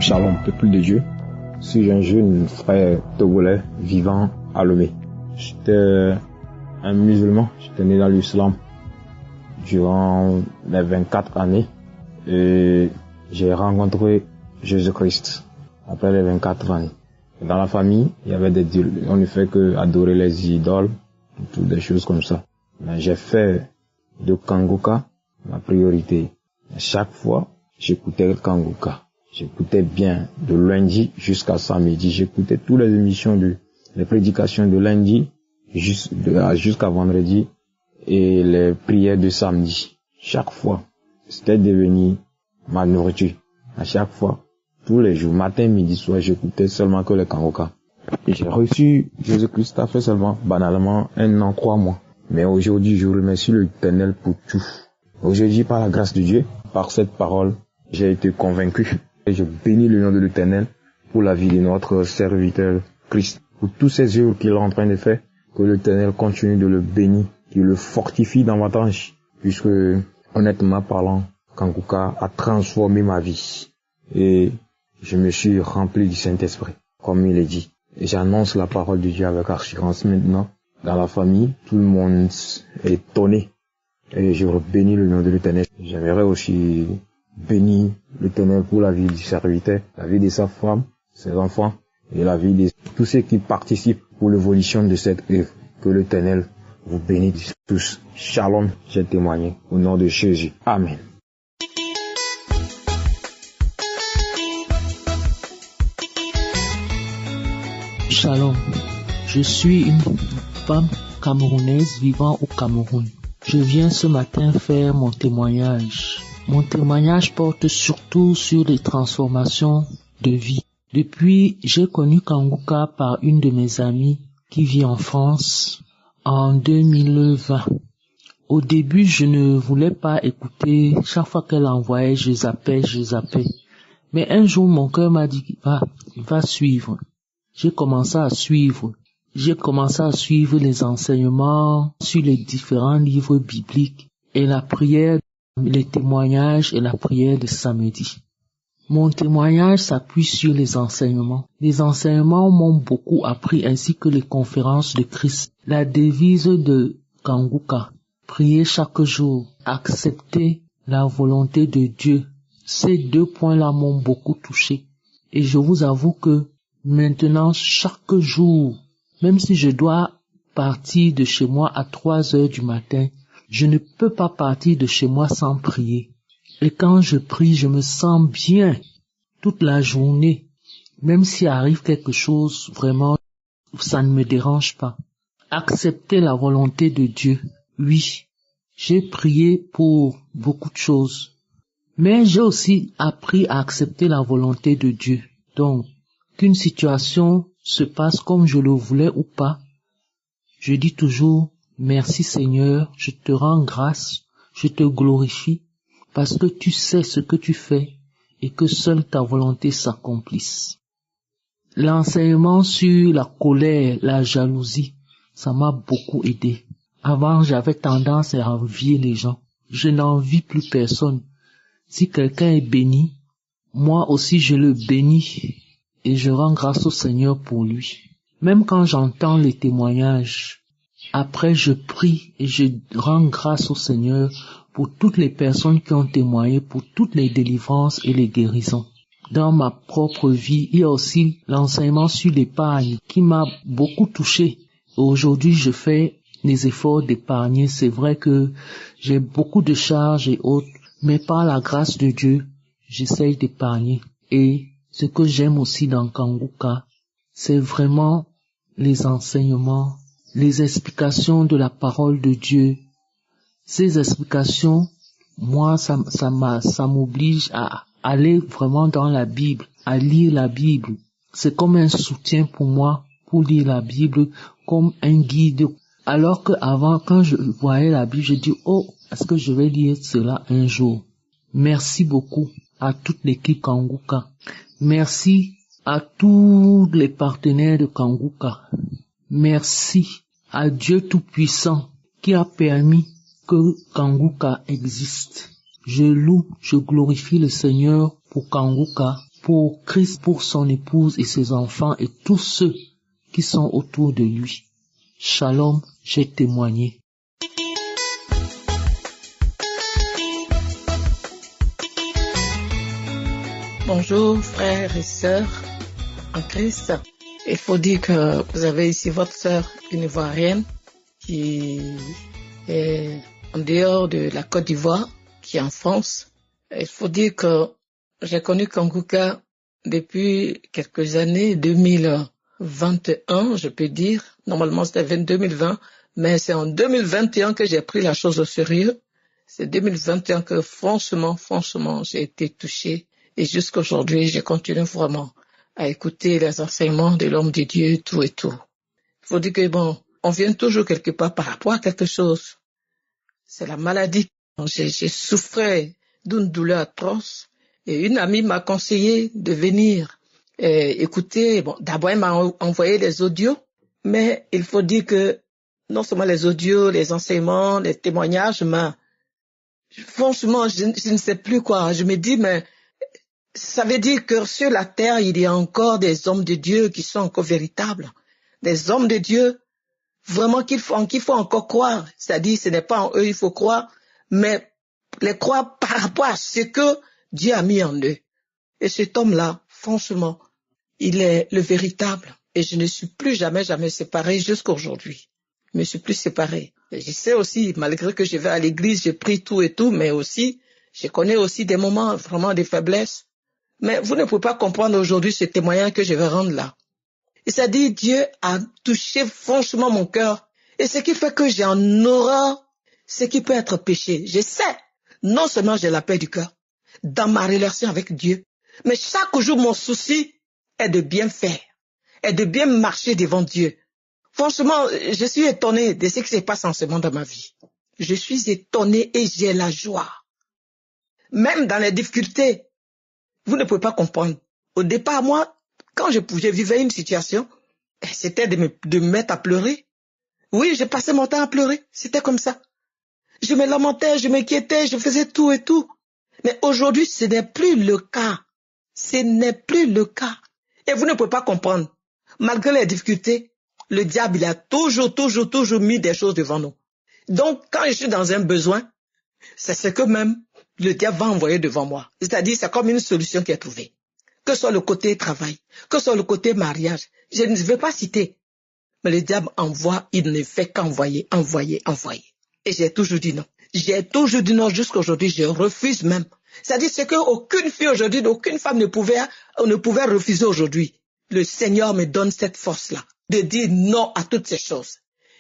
Shalom, peuple de Dieu. Je suis un jeune frère togolais vivant à Lomé. J'étais un musulman, j'étais né dans l'islam durant mes 24 années et j'ai rencontré Jésus-Christ après les 24 années. Dans la famille, il y avait on ne fait que adorer les idoles, toutes des choses comme ça. Mais j'ai fait de Kanguka ma priorité. Chaque fois, j'écoutais Kanguka. J'écoutais bien de lundi jusqu'à samedi. J'écoutais toutes les émissions les prédications de lundi jusqu'à vendredi et les prières de samedi. Chaque fois, c'était devenu ma nourriture. À chaque fois, tous les jours, matin, midi, soir, j'écoutais seulement que les Kanguka. Et j'ai reçu Jésus-Christ, ça fait seulement, banalement, 1 an, 3 mois. Mais aujourd'hui, je remercie l'Éternel pour tout. Aujourd'hui, par la grâce de Dieu, par cette parole, j'ai été convaincu. Et je bénis le nom de l'Éternel pour la vie de notre serviteur Christ. Pour tous ces œuvres qu'il est en train de faire, que l'Éternel continue de le bénir, qu'il le fortifie dans ma tâche. Puisque, honnêtement parlant, Kanguka a transformé ma vie. Et je me suis rempli du Saint-Esprit, comme il est dit. Et j'annonce la parole de Dieu avec assurance maintenant. Dans la famille, tout le monde est étonné. Et je bénis le nom de l'Éternel. J'aimerais aussi bénir l'Éternel pour la vie du serviteur, la vie de sa femme, ses enfants, et la vie de tous ceux qui participent pour l'évolution de cette œuvre. Que l'Éternel vous bénisse tous. Shalom, j'ai témoigné au nom de Jésus. Amen. Shalom, je suis une femme camerounaise vivant au Cameroun. Je viens ce matin faire mon témoignage. Mon témoignage porte surtout sur les transformations de vie. Depuis, j'ai connu Kanguka par une de mes amies qui vit en France en 2020. Au début, je ne voulais pas écouter. Chaque fois qu'elle envoyait, je zappais. Mais un jour, mon cœur m'a dit, va suivre. J'ai commencé à suivre les enseignements sur les différents livres bibliques et la prière, les témoignages et la prière de samedi. Mon témoignage s'appuie sur les enseignements. Les enseignements m'ont beaucoup appris ainsi que les conférences de Christ. La devise de Kanguka, prier chaque jour, accepter la volonté de Dieu. Ces 2 points-là m'ont beaucoup touché. Et je vous avoue que maintenant, chaque jour, même si je dois partir de chez moi à 3 heures du matin, je ne peux pas partir de chez moi sans prier. Et quand je prie, je me sens bien toute la journée. Même s'il arrive quelque chose, vraiment, ça ne me dérange pas. Accepter la volonté de Dieu. Oui, j'ai prié pour beaucoup de choses. Mais j'ai aussi appris à accepter la volonté de Dieu. Donc, qu'une situation se passe comme je le voulais ou pas, je dis toujours, merci Seigneur, je te rends grâce, je te glorifie, parce que tu sais ce que tu fais et que seule ta volonté s'accomplisse. L'enseignement sur la colère, la jalousie, ça m'a beaucoup aidé. Avant, j'avais tendance à envier les gens. Je n'envie plus personne. Si quelqu'un est béni, moi aussi je le bénis. Et je rends grâce au Seigneur pour lui. Même quand j'entends les témoignages, après je prie et je rends grâce au Seigneur pour toutes les personnes qui ont témoigné, pour toutes les délivrances et les guérisons. Dans ma propre vie, il y a aussi l'enseignement sur l'épargne qui m'a beaucoup touché. Aujourd'hui, je fais des efforts d'épargner. C'est vrai que j'ai beaucoup de charges et autres, mais par la grâce de Dieu, j'essaye d'épargner. Et ce que j'aime aussi dans Kanguka, c'est vraiment les enseignements, les explications de la parole de Dieu. Ces explications, moi, ça m'oblige à aller vraiment dans la Bible, à lire la Bible. C'est comme un soutien pour moi, pour lire la Bible, comme un guide. Alors que avant, quand je voyais la Bible, je dis, est-ce que je vais lire cela un jour? Merci beaucoup à toute l'équipe Kanguka. Merci à tous les partenaires de Kanguka. Merci à Dieu Tout-Puissant qui a permis que Kanguka existe. Je loue, je glorifie le Seigneur pour Kanguka, pour pour Christ, pour son épouse et ses enfants et tous ceux qui sont autour de lui. Shalom, j'ai témoigné. Bonjour frères et sœurs en Christ. Il faut dire que vous avez ici votre sœur une Ivoirienne qui est en dehors de la Côte d'Ivoire, qui est en France. Il faut dire que j'ai connu Kanguka depuis quelques années, 2021 je peux dire. Normalement c'était 2020, mais c'est en 2021 que j'ai pris la chose au sérieux. C'est 2021 que franchement j'ai été touché. Et jusqu'aujourd'hui, je continue vraiment à écouter les enseignements de l'homme de Dieu, tout et tout. Il faut dire que on vient toujours quelque part par rapport à quelque chose. C'est la maladie. J'ai souffert d'une douleur atroce et une amie m'a conseillé de venir écouter. D'abord, elle m'a envoyé les audios, mais il faut dire que non seulement les audios, les enseignements, les témoignages, mais franchement, je ne sais plus quoi. Je me dis, mais ça veut dire que sur la terre, il y a encore des hommes de Dieu qui sont encore véritables. Des hommes de Dieu, vraiment qu'il faut encore croire. C'est-à-dire, ce n'est pas en eux il faut croire, mais les croire par rapport à ce que Dieu a mis en eux. Et cet homme-là, franchement, il est le véritable. Et je ne suis plus jamais séparé jusqu'à aujourd'hui. Je ne me suis plus séparé. Et je sais aussi, malgré que je vais à l'église, je prie tout et tout, mais aussi, je connais aussi des moments vraiment de faiblesse. Mais vous ne pouvez pas comprendre aujourd'hui ce témoignage que je vais rendre là. Et ça dit, Dieu a touché franchement mon cœur. Et ce qui fait que j'ai en horreur ce qui peut être péché. Je sais, non seulement j'ai la paix du cœur dans ma relation avec Dieu, mais chaque jour mon souci est de bien faire, est de bien marcher devant Dieu. Franchement, je suis étonné de ce qui se passe en ce moment dans ma vie. Je suis étonné et j'ai la joie. Même dans les difficultés, vous ne pouvez pas comprendre. Au départ, moi, quand je vivais une situation, c'était de me mettre à pleurer. Oui, j'ai passé mon temps à pleurer. C'était comme ça. Je me lamentais, je m'inquiétais, je faisais tout et tout. Mais aujourd'hui, ce n'est plus le cas. Ce n'est plus le cas. Et vous ne pouvez pas comprendre. Malgré les difficultés, le diable, il a toujours mis des choses devant nous. Donc, quand je suis dans un besoin, c'est ce que même le diable va envoyer devant moi. C'est-à-dire, c'est comme une solution qui est trouvée. Que ce soit le côté travail, que ce soit le côté mariage, je ne vais pas citer. Mais le diable envoie, il ne fait qu'envoyer. Et j'ai toujours dit non. J'ai toujours dit non jusqu'à aujourd'hui, je refuse même. C'est-à-dire, c'est qu'aucune fille aujourd'hui, aucune femme ne pouvait refuser aujourd'hui. Le Seigneur me donne cette force-là, de dire non à toutes ces choses.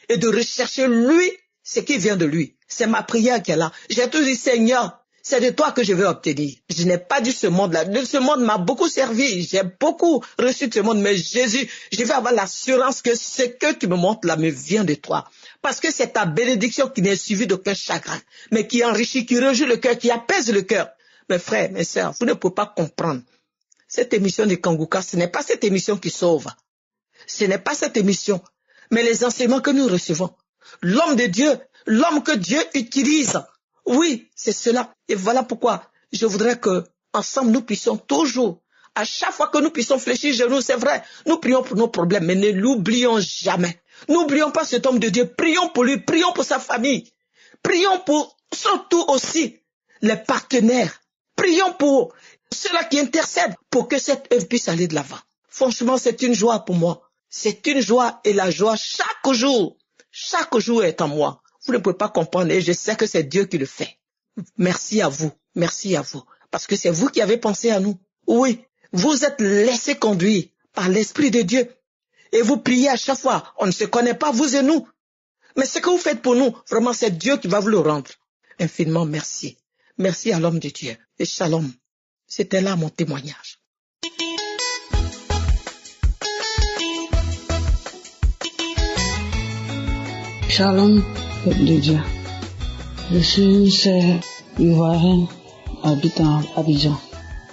Et de rechercher lui, ce qui vient de lui. C'est ma prière qui est là. J'ai toujours dit, Seigneur, c'est de toi que je veux obtenir. Je n'ai pas dit ce monde-là. Ce monde m'a beaucoup servi. J'ai beaucoup reçu de ce monde. Mais Jésus, je vais avoir l'assurance que ce que tu me montres là me vient de toi. Parce que c'est ta bénédiction qui n'est suivie d'aucun chagrin, mais qui enrichit, qui réjouit le cœur, qui apaise le cœur. Mes frères, mes sœurs, vous ne pouvez pas comprendre. Cette émission de Kanguka, ce n'est pas cette émission qui sauve. Ce n'est pas cette émission. Mais les enseignements que nous recevons. L'homme de Dieu, l'homme que Dieu utilise. Oui, c'est cela. Et voilà pourquoi je voudrais que, ensemble, nous puissions toujours, à chaque fois que nous puissions fléchir genoux, c'est vrai, nous prions pour nos problèmes, mais ne l'oublions jamais. N'oublions pas cet homme de Dieu. Prions pour lui, prions pour sa famille. Prions pour, surtout aussi, les partenaires. Prions pour ceux-là qui intercèdent pour que cette œuvre puisse aller de l'avant. Franchement, c'est une joie pour moi. C'est une joie et la joie chaque jour est en moi. Vous ne pouvez pas comprendre et je sais que c'est Dieu qui le fait. Merci à vous, parce que c'est vous qui avez pensé à nous. Oui, vous êtes laissés conduire par l'Esprit de Dieu et vous priez à chaque fois. On ne se connaît pas, vous et nous. Mais ce que vous faites pour nous, vraiment c'est Dieu qui va vous le rendre. Infiniment merci. Merci à l'homme de Dieu. Et shalom. C'était là mon témoignage. Shalom, peuple de Dieu. Je suis une sœur ivoirienne, habite à Abidjan.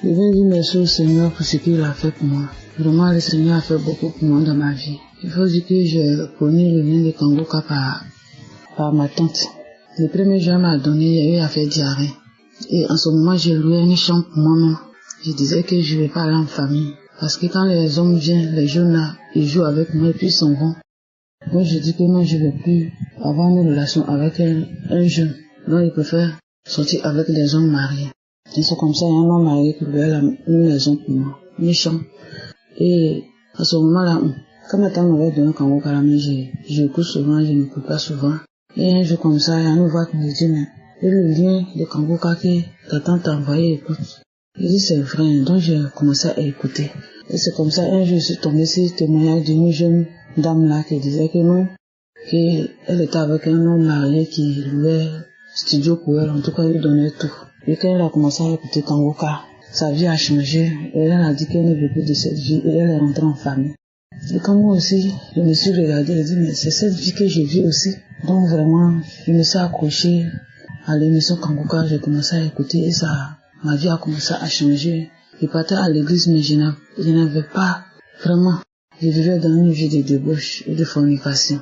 Je viens dire merci au Seigneur pour ce qu'il a fait pour moi. Vraiment, le Seigneur a fait beaucoup pour moi dans ma vie. Il faut dire que je connais le lien de Kanguka par ma tante. Le 1er juin m'a donné, il a fait diarrhée. Et en ce moment, j'ai loué une chambre pour moi-même. Je disais que je vais pas aller en famille. Parce que quand les hommes viennent, les jeunes là, ils jouent avec moi et puis ils s'en vont. Moi, je dis que non, je ne vais plus avoir une relation avec un jeune. Donc, il préfère sortir avec des hommes mariés. Et c'est comme ça, il y a un homme marié qui veut une maison pour moi. Méchant. Et à ce moment-là, quand ma tante m'avait donné un Kangoka à la main, j'écoute souvent, je n'écoute pas souvent. Et un jour comme ça, il y a une voix qui me dit, mais le lien de Kangoka que ta tante t'a envoyé, écoute. Je dis, c'est vrai, donc j'ai commencé à écouter. Et c'est comme ça, un jour, je suis tombé sur le témoignage d'une jeune dame là qui disait que non, qu'elle était avec un homme marié qui louait studio pour elle, en tout cas, il lui donnait tout. Et quand elle a commencé à écouter Kangoka, sa vie a changé, et elle a dit qu'elle ne veut plus de cette vie, et elle est rentrée en famille. Et quand moi aussi, je me suis regardée et dit, mais c'est cette vie que je vis aussi. Donc vraiment, je me suis accrochée à l'émission Kangoka, j'ai commencé à écouter, et ça, ma vie a commencé à changer. Je partais à l'église, mais je n'avais pas vraiment. Je vivais dans une vie de débauche et de fornication.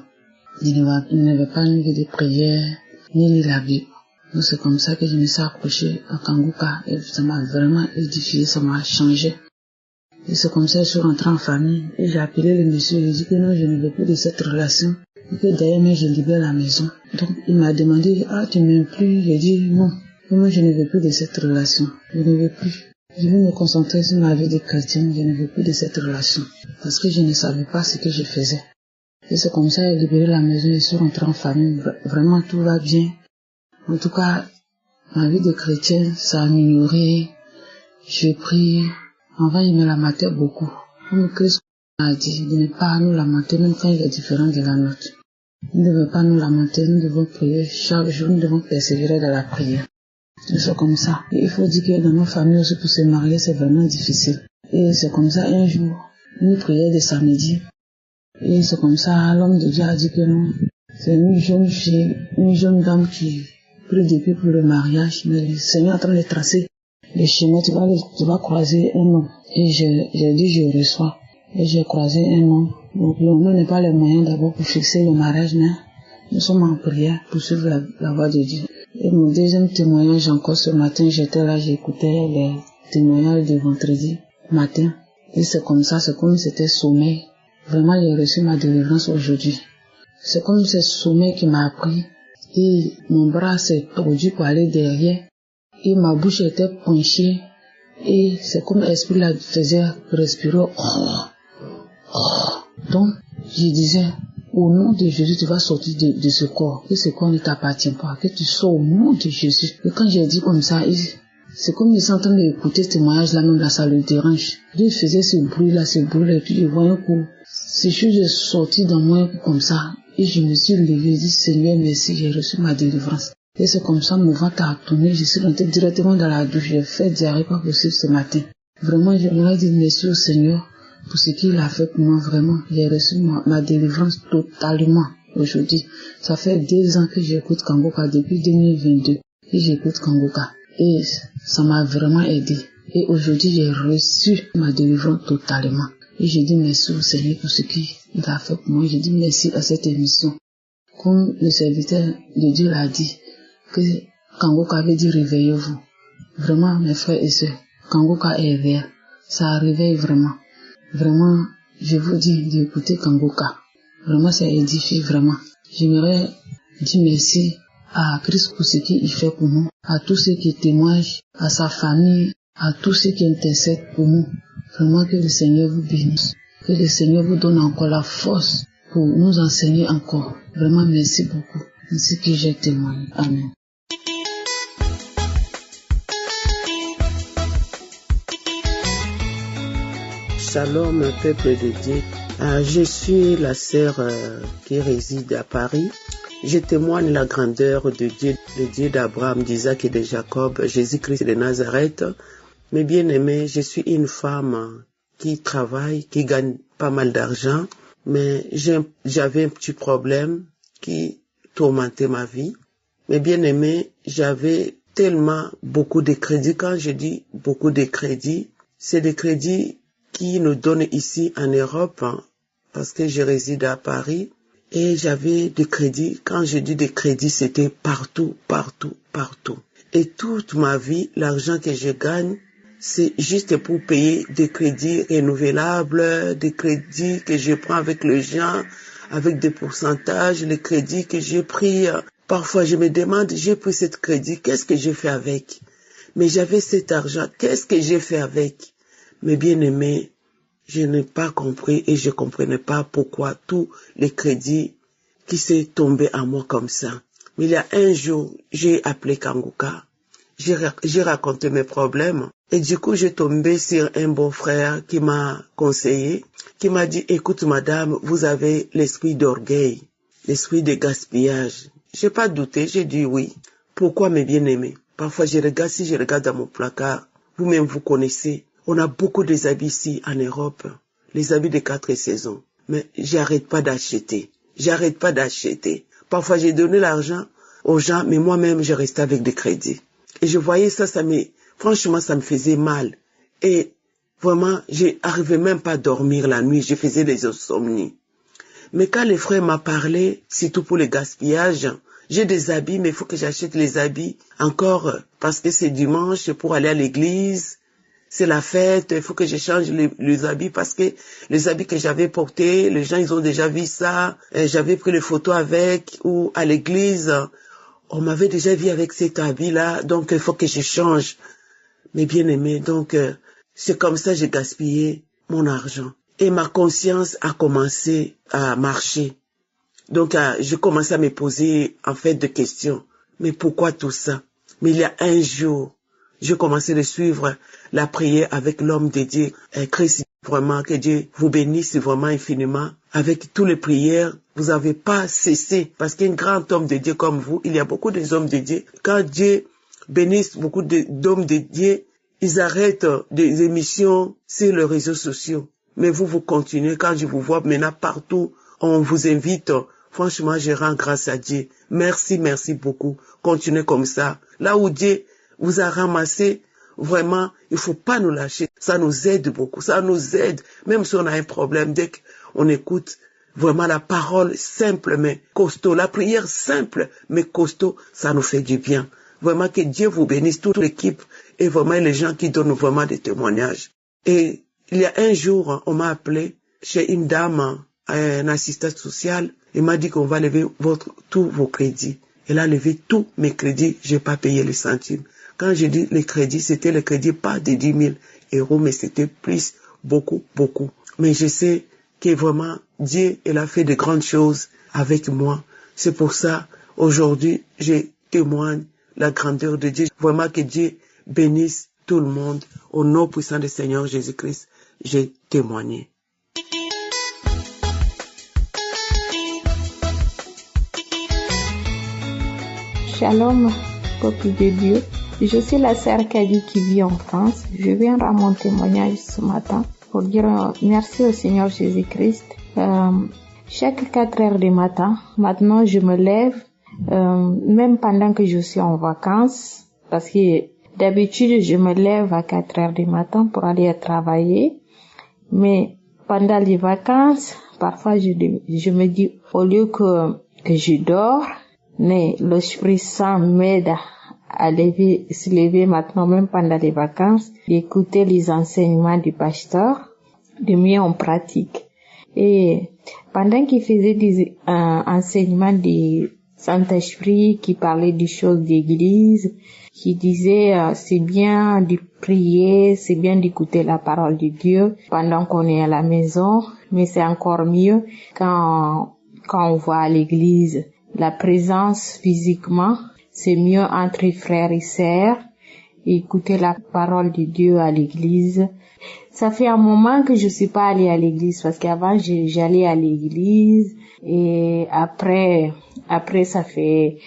Je n'avais pas une vie de prière, ni de la Bible. Donc c'est comme ça que je me suis accrochée à Kangoka et ça m'a vraiment édifié, ça m'a changé. Et c'est comme ça que je suis rentrée en famille et j'ai appelé le monsieur, j'ai dit que non, je ne veux plus de cette relation. Et que d'ailleurs, moi, je libère la maison. Donc il m'a demandé, ah, tu m'aimes plus? J'ai dit non, moi je ne veux plus de cette relation, je ne veux plus. Je veux me concentrer sur ma vie de chrétienne, je ne veux plus de cette relation. Parce que je ne savais pas ce que je faisais. Et c'est comme ça que j'ai libéré la maison et je suis rentrée en famille. Vraiment, tout va bien. En tout cas, ma vie de chrétienne, ça a minoré. Je prie. Avant, il me lamentait beaucoup. Comme Christ a dit, de ne pas nous lamenter, même quand il est différent de la nôtre. Nous ne devons pas nous lamenter, nous devons prier chaque jour, nous devons persévérer dans la prière. C'est comme ça. Et il faut dire que dans nos familles aussi, pour se marier, c'est vraiment difficile. Et c'est comme ça, un jour, une prière de samedi. Et c'est comme ça, l'homme de Dieu a dit que non. C'est une jeune fille, une jeune dame qui prie depuis pour le mariage. Mais le Seigneur est en train de tracer le chemin. Tu vas croiser un homme. Et j'ai dit, je reçois. Et j'ai croisé un homme. Donc, on n'a pas les moyens d'abord pour fixer le mariage, mais nous sommes en prière pour suivre la voie de Dieu. Et mon deuxième témoignage, encore ce matin, j'étais là, j'écoutais les témoignages de vendredi matin. Et c'est comme ça, c'est comme c'était sommeil. Vraiment, j'ai reçu ma délivrance aujourd'hui. C'est comme ce sommeil qui m'a pris. Et mon bras s'est tordu pour aller derrière. Et ma bouche était penchée. Et c'est comme l'esprit là faisait respirer. Donc, je disais, au nom de Jésus, tu vas sortir de ce corps. Que ce corps ne t'appartient pas. Que tu sors au nom de Jésus. Et quand j'ai dit comme ça, c'est comme il est en train d'écouter ce témoignage là, même là, ça le dérange. Il faisait ce bruit là, et puis je voyais un coup. Ces choses sont sorties dans moi comme ça. Et je me suis levé et dit, Seigneur, merci, j'ai reçu ma délivrance. Et c'est comme ça, mon ventre a tourné, je suis rentré directement dans la douche. J'ai fait diarrhée pas possible ce matin. Vraiment, j'aimerais dire merci au Seigneur pour ce qu'il a fait pour moi, vraiment. J'ai reçu ma délivrance totalement aujourd'hui. Ça fait 2 ans que j'écoute Kangoka, depuis 2022. Et j'écoute Kangoka. Et ça m'a vraiment aidé. Et aujourd'hui, j'ai reçu ma délivrance totalement. Et je dis merci au Seigneur pour ce qu'il a fait pour moi. Je dis merci à cette émission. Comme le serviteur de Dieu l'a dit, que Kangoka veut dire réveillez-vous. Vraiment, mes frères et sœurs, Kangoka est réveil. Ça réveille vraiment. Vraiment, je vous dis d'écouter Kangoka. Vraiment, ça édifie vraiment. J'aimerais dire merci à Christ pour ce qu'il fait pour nous, à tous ceux qui témoignent, à sa famille, à tous ceux qui intercèdent pour nous. Vraiment que le Seigneur vous bénisse. Que le Seigneur vous donne encore la force pour nous enseigner encore. Vraiment, merci beaucoup. Ainsi que j'ai témoigné. Amen. Shalom, peuple de Dieu. Je suis la sœur qui réside à Paris. Je témoigne la grandeur de Dieu, le Dieu d'Abraham, d'Isaac et de Jacob, Jésus-Christ de Nazareth. Mes bien-aimés, je suis une femme qui travaille, qui gagne pas mal d'argent, mais j'avais un petit problème qui tourmentait ma vie. Mes bien-aimés, j'avais tellement beaucoup de crédits. Quand je dis beaucoup de crédits, c'est des crédits qui nous donnent ici en Europe, parce que je réside à Paris, et j'avais des crédits. Quand je dis des crédits, c'était partout. Et toute ma vie, l'argent que je gagne, c'est juste pour payer des crédits renouvelables, des crédits que je prends avec les gens, avec des pourcentages, les crédits que j'ai pris. Parfois, je me demande, j'ai pris ce crédit, qu'est-ce que j'ai fait avec? Mais j'avais cet argent, qu'est-ce que j'ai fait avec? Mes bien-aimés, je n'ai pas compris et je comprenais pas pourquoi tous les crédits qui s'est tombé à moi comme ça. Mais il y a un jour, j'ai appelé Kanguka, j'ai raconté mes problèmes et du coup j'ai tombé sur un bon frère qui m'a conseillé, qui m'a dit, écoute madame, vous avez l'esprit d'orgueil, l'esprit de gaspillage. J'ai pas douté, j'ai dit oui. Pourquoi mes bien-aimés? Parfois si je regarde dans mon placard, vous-même vous connaissez, on a beaucoup des habits ici en Europe, les habits de 4 saisons, mais j'arrête pas d'acheter. Parfois, j'ai donné l'argent aux gens, mais moi-même, je restais avec des crédits. Et je voyais ça, franchement, ça me faisait mal. Et vraiment, j'arrivais même pas à dormir la nuit, je faisais des insomnies. Mais quand les frères m'ont parlé, surtout pour le gaspillage, j'ai des habits, mais il faut que j'achète les habits encore, parce que c'est dimanche pour aller à l'église. C'est la fête, il faut que je change les habits parce que les habits que j'avais portés, les gens ils ont déjà vu ça, j'avais pris les photos avec ou à l'église, on m'avait déjà vu avec cet habit-là, donc il faut que je change. Mes bien-aimés, donc c'est comme ça que j'ai gaspillé mon argent. Et ma conscience a commencé à marcher. Donc je commençais à me poser en fait des questions. Mais pourquoi tout ça? Mais il y a un jour, je commençais à suivre la prière avec l'homme de Dieu, Christ. Vraiment, que Dieu vous bénisse vraiment infiniment. Avec toutes les prières, vous n'avez pas cessé. Parce qu'un grand homme de Dieu comme vous, il y a beaucoup d'hommes de Dieu. Quand Dieu bénisse beaucoup d'hommes de Dieu, ils arrêtent des émissions sur les réseaux sociaux. Mais vous continuez. Quand je vous vois maintenant partout, on vous invite. Franchement, je rends grâce à Dieu. Merci beaucoup. Continuez comme ça. Là où Dieu vous a ramassé, vraiment, il faut pas nous lâcher. Ça nous aide beaucoup. Ça nous aide. Même si on a un problème, dès qu'on écoute vraiment la parole simple mais costaud, la prière simple mais costaud, ça nous fait du bien. Vraiment que Dieu vous bénisse, toute l'équipe et vraiment les gens qui donnent vraiment des témoignages. Et il y a un jour, on m'a appelé chez une dame, un assistant social, il m'a dit qu'on va lever tous vos crédits. Elle a levé tous mes crédits, j'ai pas payé les centimes. Quand j'ai dit les crédits, c'était les crédits pas de 10 000 euros, mais c'était plus, beaucoup. Mais je sais que vraiment, Dieu, il a fait de grandes choses avec moi. C'est pour ça, aujourd'hui, je témoigne la grandeur de Dieu. Vraiment que Dieu bénisse tout le monde. Au nom puissant du Seigneur Jésus-Christ, j'ai témoigné. Shalom, peuple de Dieu. Je suis la sœur Kadi qui vit en France. Je viens rendre mon témoignage ce matin pour dire merci au Seigneur Jésus-Christ. Chaque 4 heures du matin, maintenant je me lève, même pendant que je suis en vacances, parce que d'habitude je me lève à 4 heures du matin pour aller travailler. Mais pendant les vacances, parfois je me dis, au lieu que je dors, mais l'Esprit Saint m'aide à se lever maintenant, même pendant les vacances, d'écouter les enseignements du pasteur, de mieux en pratique. Et pendant qu'il faisait des enseignements du Saint-Esprit, qui parlait des choses d'église, qui disait c'est bien de prier, c'est bien d'écouter la parole de Dieu pendant qu'on est à la maison, mais c'est encore mieux quand on va à l'église. La présence physiquement, c'est mieux entre frères et sœurs, écouter la parole de Dieu à l'église. Ça fait un moment que je suis pas allée à l'église, parce qu'avant j'allais à l'église, et après ça fait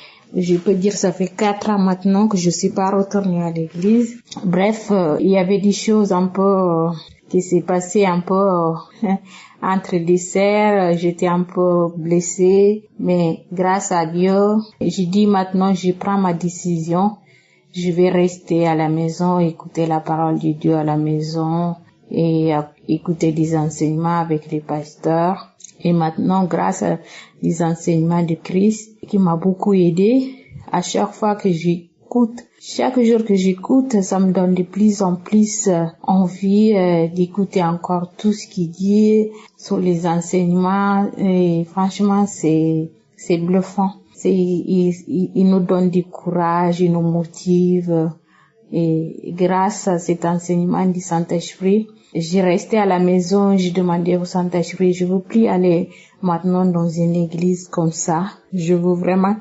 4 ans maintenant que je suis pas retournée à l'église. Bref, il y avait des choses un peu qui s'est passé un peu entre les sœurs, j'étais un peu blessée, mais grâce à Dieu, j'ai dit maintenant je prends ma décision, je vais rester à la maison, écouter la parole de Dieu à la maison et écouter des enseignements avec les pasteurs. Et maintenant, grâce à les enseignements de Christ qui m'a beaucoup aidé, à chaque fois que j'écoute. Chaque jour que j'écoute, ça me donne de plus en plus envie d'écouter encore tout ce qu'il dit sur les enseignements. Et franchement, c'est bluffant. Il nous donne du courage, il nous motive. Et grâce à cet enseignement du Saint-Esprit, j'ai resté à la maison, j'ai demandé au Saint-Esprit, je veux plus aller maintenant dans une église comme ça. Je veux vraiment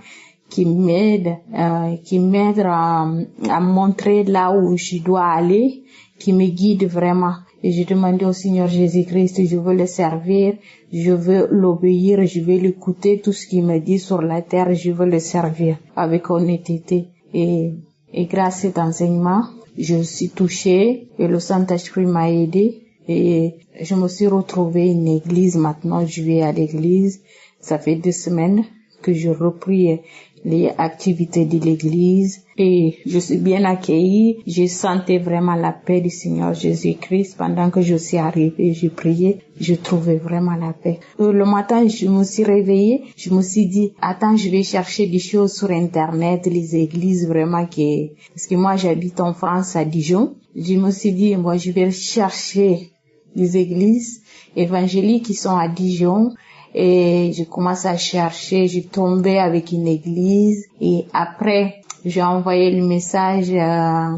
qu'il m'aide à montrer là où je dois aller, qu'il me guide vraiment. Et j'ai demandé au Seigneur Jésus-Christ, je veux le servir, je veux l'obéir, je veux l'écouter, tout ce qu'il me dit sur la terre, je veux le servir avec honnêteté. Et grâce à cet enseignement, je suis touchée et le Saint-Esprit m'a aidée et je me suis retrouvée une église. Maintenant, je vais à l'église. Ça fait 2 semaines que je repris les activités de l'église et je suis bien accueillie. J'ai senti vraiment la paix du Seigneur Jésus-Christ. Pendant que je suis arrivée, j'ai prié, je trouvais vraiment la paix. Le matin, je me suis réveillée, je me suis dit, attends, je vais chercher des choses sur Internet, les églises vraiment parce que moi j'habite en France à Dijon. Je me suis dit, moi je vais chercher les églises évangéliques qui sont à Dijon. Et je commence à chercher, j'ai tombé avec une église et après j'ai envoyé le message à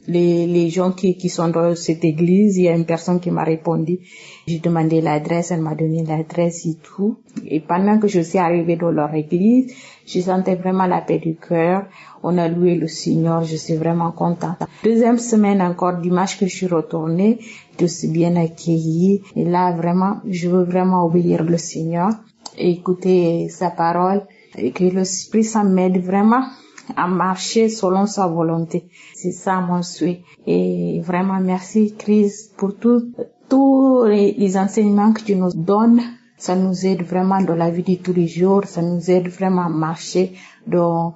les gens qui sont dans cette église. Il y a une personne qui m'a répondu, j'ai demandé l'adresse, elle m'a donné l'adresse et tout. Et pendant que je suis arrivée dans leur église, je sentais vraiment la paix du cœur. On a loué le Seigneur, je suis vraiment contente. 2e semaine encore, dimanche que je suis retournée, je suis bien accueillie. Et là, vraiment, je veux vraiment obéir le Seigneur et écouter sa parole et que l'Esprit Saint m'aide vraiment à marcher selon sa volonté. C'est ça mon souhait. Et vraiment, merci Christ pour tous les enseignements que tu nous donnes. Ça nous aide vraiment dans la vie de tous les jours. Ça nous aide vraiment à marcher dans